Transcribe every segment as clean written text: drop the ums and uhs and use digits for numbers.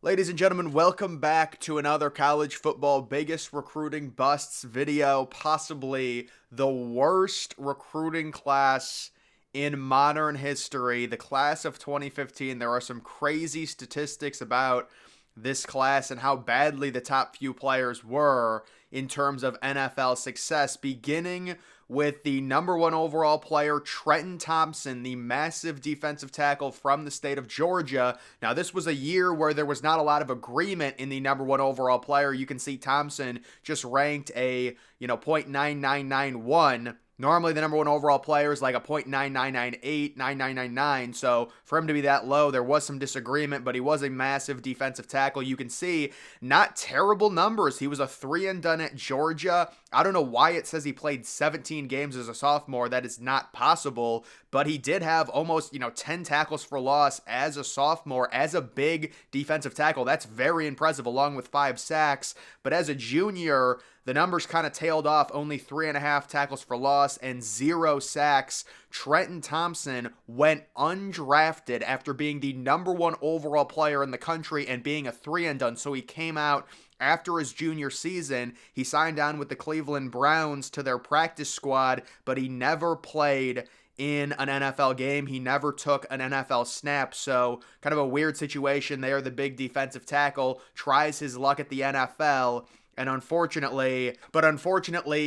Ladies and gentlemen, welcome back to another college football biggest recruiting busts video, possibly the worst recruiting class in modern history. The class of 2015, there are some crazy statistics about this class and how badly the top few players were in terms of NFL success, beginning with the number one overall player, Trenton Thompson, the massive defensive tackle from the state of Georgia. Now, this was a year where there was not a lot of agreement in the number one overall player. You can see Thompson just ranked a, .9991. Normally, the number one overall player is like a .9998, 9999. So for him to be that low, there was some disagreement, but he was a massive defensive tackle. You can see not terrible numbers. He was a 3-and-done at Georgia. I don't know why it says he played 17 games as a sophomore. That is not possible, but he did have almost, 10 tackles for loss as a sophomore, as a big defensive tackle. That's very impressive, along with 5 sacks. But as a junior, the numbers kind of tailed off, only 3.5 tackles for loss and 0 sacks. Trenton Thompson went undrafted after being the number one overall player in the country and being a 3-and-done. So he came out after his junior season. He signed on with the Cleveland Browns to their practice squad, but he never played in an NFL game. He never took an NFL snap, so kind of a weird situation there. The big defensive tackle tries his luck at the NFL, and unfortunately,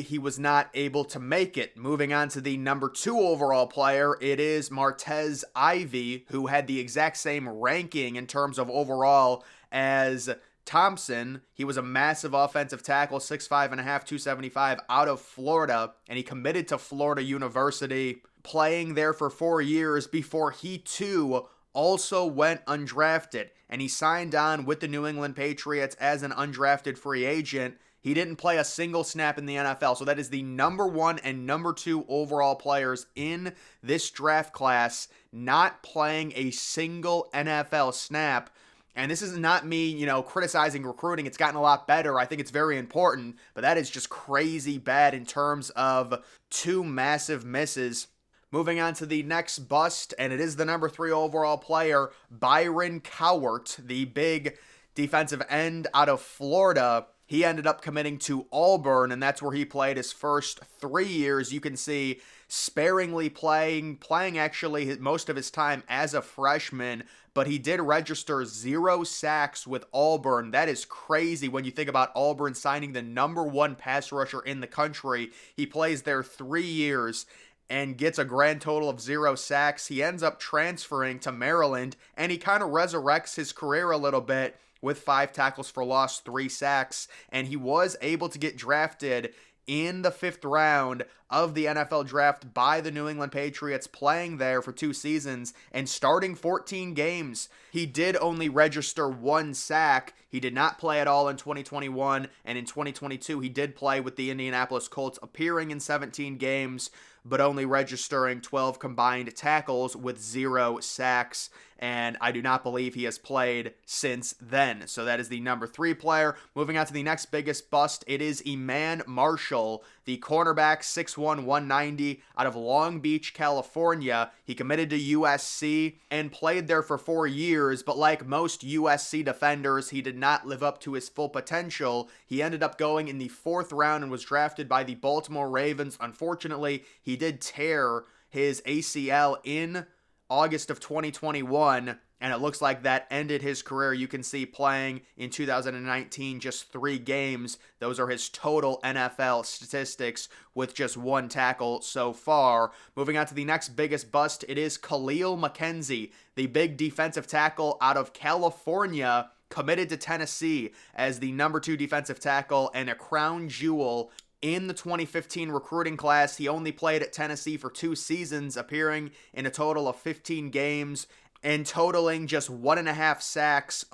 he was not able to make it. Moving on to the number 2 overall player, it is Martez Ivey, who had the exact same ranking in terms of overall as Thompson. He was a massive offensive tackle, 6'5.5", 275, out of Florida, and he committed to Florida University, playing there for 4 years before he too also went undrafted, and he signed on with the New England Patriots as an undrafted free agent. He didn't play a single snap in the NFL, so that is the number 1 and number 2 overall players in this draft class not playing a single NFL snap. And this is not me, criticizing recruiting. It's gotten a lot better. I think it's very important, but that is just crazy bad in terms of 2 massive misses. Moving on to the next bust, and it is the number 3 overall player, Byron Cowart, the big defensive end out of Florida. He ended up committing to Auburn, and that's where he played his first 3 years. You can see sparingly playing actually most of his time as a freshman, but he did register 0 sacks with Auburn. That is crazy when you think about Auburn signing the number 1 pass rusher in the country. He plays there 3 years and gets a grand total of 0 sacks. He ends up transferring to Maryland, and he kind of resurrects his career a little bit with 5 tackles for loss, 3 sacks, and he was able to get drafted in the 5th round of the NFL draft by the New England Patriots, playing there for 2 seasons and starting 14 games. He did only register 1 sack. He did not play at all in 2021, and in 2022 he did play with the Indianapolis Colts, appearing in 17 games, but only registering 12 combined tackles with 0 sacks, and I do not believe he has played since then. So that is the number 3 player. Moving on to the next biggest bust, it is Iman Marshall, the cornerback, 6'1", 190, out of Long Beach, California. He committed to USC and played there for 4 years, but like most USC defenders, he did not live up to his full potential. He ended up going in the 4th round and was drafted by the Baltimore Ravens. Unfortunately, he did tear his ACL in August of 2021, and it looks like that ended his career. You can see playing in 2019 just 3 games. Those are his total NFL statistics with just 1 tackle so far. Moving on to the next biggest bust, it is Kahlil McKenzie, the big defensive tackle out of California, committed to Tennessee as the number 2 defensive tackle and a crown jewel in the 2015 recruiting class. He only played at Tennessee for 2 seasons, appearing in a total of 15 games and totaling just 1.5 sacks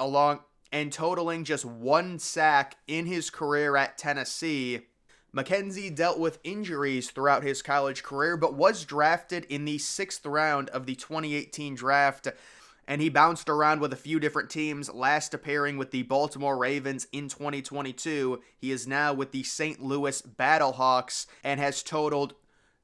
totaling just 1 sack in his career at Tennessee. McKenzie dealt with injuries throughout his college career, but was drafted in the 6th round of the 2018 draft, and he bounced around with a few different teams, last appearing with the Baltimore Ravens in 2022. He is now with the St. Louis Battlehawks and has totaled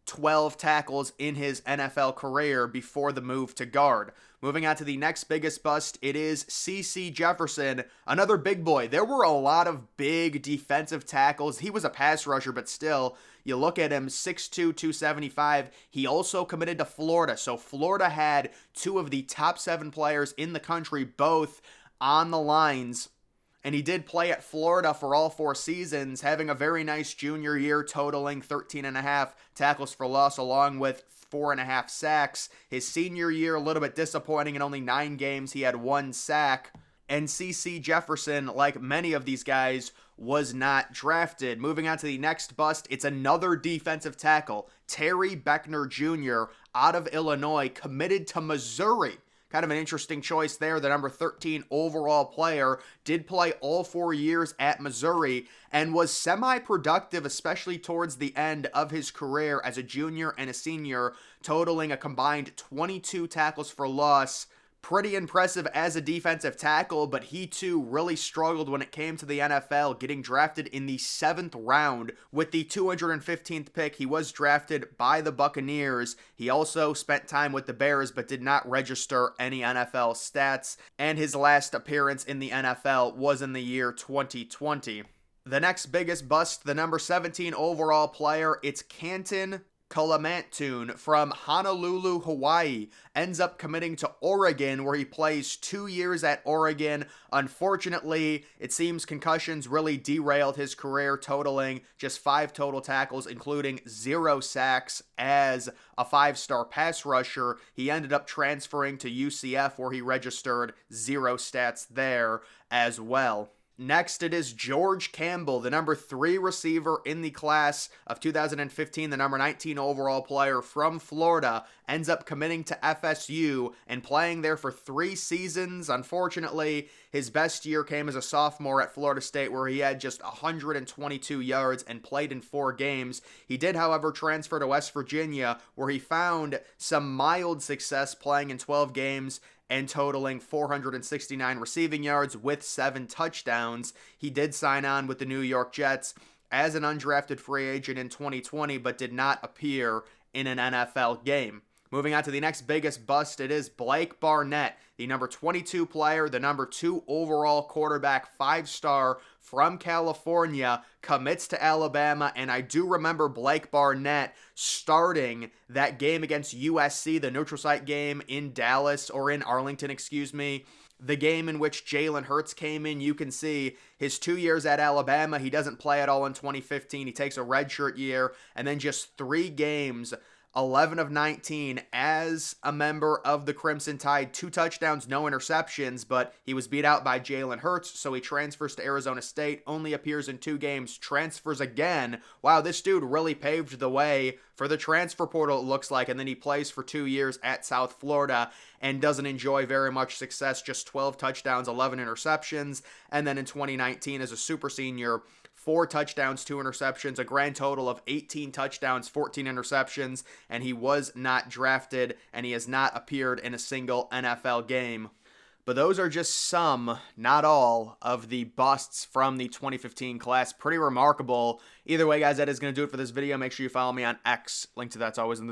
12 tackles in his NFL career before the move to guard. Moving on to the next biggest bust, it is CeCe Jefferson, another big boy. There were a lot of big defensive tackles. He was a pass rusher, but still, you look at him, 6'2", 275. He also committed to Florida, so Florida had two of the top 7 players in the country, both on the lines. And he did play at Florida for all 4 seasons, having a very nice junior year, totaling 13.5 tackles for loss, along with 4.5 sacks. His senior year, a little bit disappointing. In only 9 games, he had 1 sack. And CeCe Jefferson, like many of these guys, was not drafted. Moving on to the next bust, it's another defensive tackle. Terry Beckner Jr. out of Illinois, committed to Missouri. Kind of an interesting choice there. The number 13 overall player did play all 4 years at Missouri and was semi-productive, especially towards the end of his career as a junior and a senior, totaling a combined 22 tackles for loss. Pretty impressive as a defensive tackle, but he too really struggled when it came to the NFL, getting drafted in the 7th round with the 215th pick. He was drafted by the Buccaneers. He also spent time with the Bears, but did not register any NFL stats, and his last appearance in the NFL was in the year 2020. The next biggest bust, the number 17 overall player, it's Canton Canton from Honolulu, Hawaii, ends up committing to Oregon, where he plays 2 years at Oregon. Unfortunately, it seems concussions really derailed his career, totaling just 5 total tackles, including 0 sacks as a 5-star pass rusher. He ended up transferring to UCF, where he registered 0 stats there as well. Next, it is George Campbell, the number 3 receiver in the class of 2015, the number 19 overall player from Florida, ends up committing to FSU and playing there for 3 seasons. Unfortunately, his best year came as a sophomore at Florida State, where he had just 122 yards and played in 4 games. He did, however, transfer to West Virginia, where he found some mild success playing in 12 games and totaling 469 receiving yards with 7 touchdowns. He did sign on with the New York Jets as an undrafted free agent in 2020, but did not appear in an NFL game. Moving on to the next biggest bust, it is Blake Barnett, the number 22 player, the number 2 overall quarterback, 5-star from California, commits to Alabama, and I do remember Blake Barnett starting that game against USC, the neutral site game in Dallas, or in Arlington, the game in which Jalen Hurts came in. You can see his 2 years at Alabama. He doesn't play at all in 2015. He takes a redshirt year, and then just 3 games, 11 of 19 as a member of the Crimson Tide. 2 touchdowns, no interceptions, but he was beat out by Jalen Hurts, so he transfers to Arizona State, only appears in 2 games, transfers again. Wow, this dude really paved the way for the transfer portal, it looks like, and then he plays for 2 years at South Florida and doesn't enjoy very much success, just 12 touchdowns, 11 interceptions, and then in 2019 as a super senior, 4 touchdowns, 2 interceptions, a grand total of 18 touchdowns, 14 interceptions, and he was not drafted, and he has not appeared in a single NFL game. But those are just some, not all, of the busts from the 2015 class. Pretty remarkable. Either way, guys, that is going to do it for this video. Make sure you follow me on X. Link to that's always in the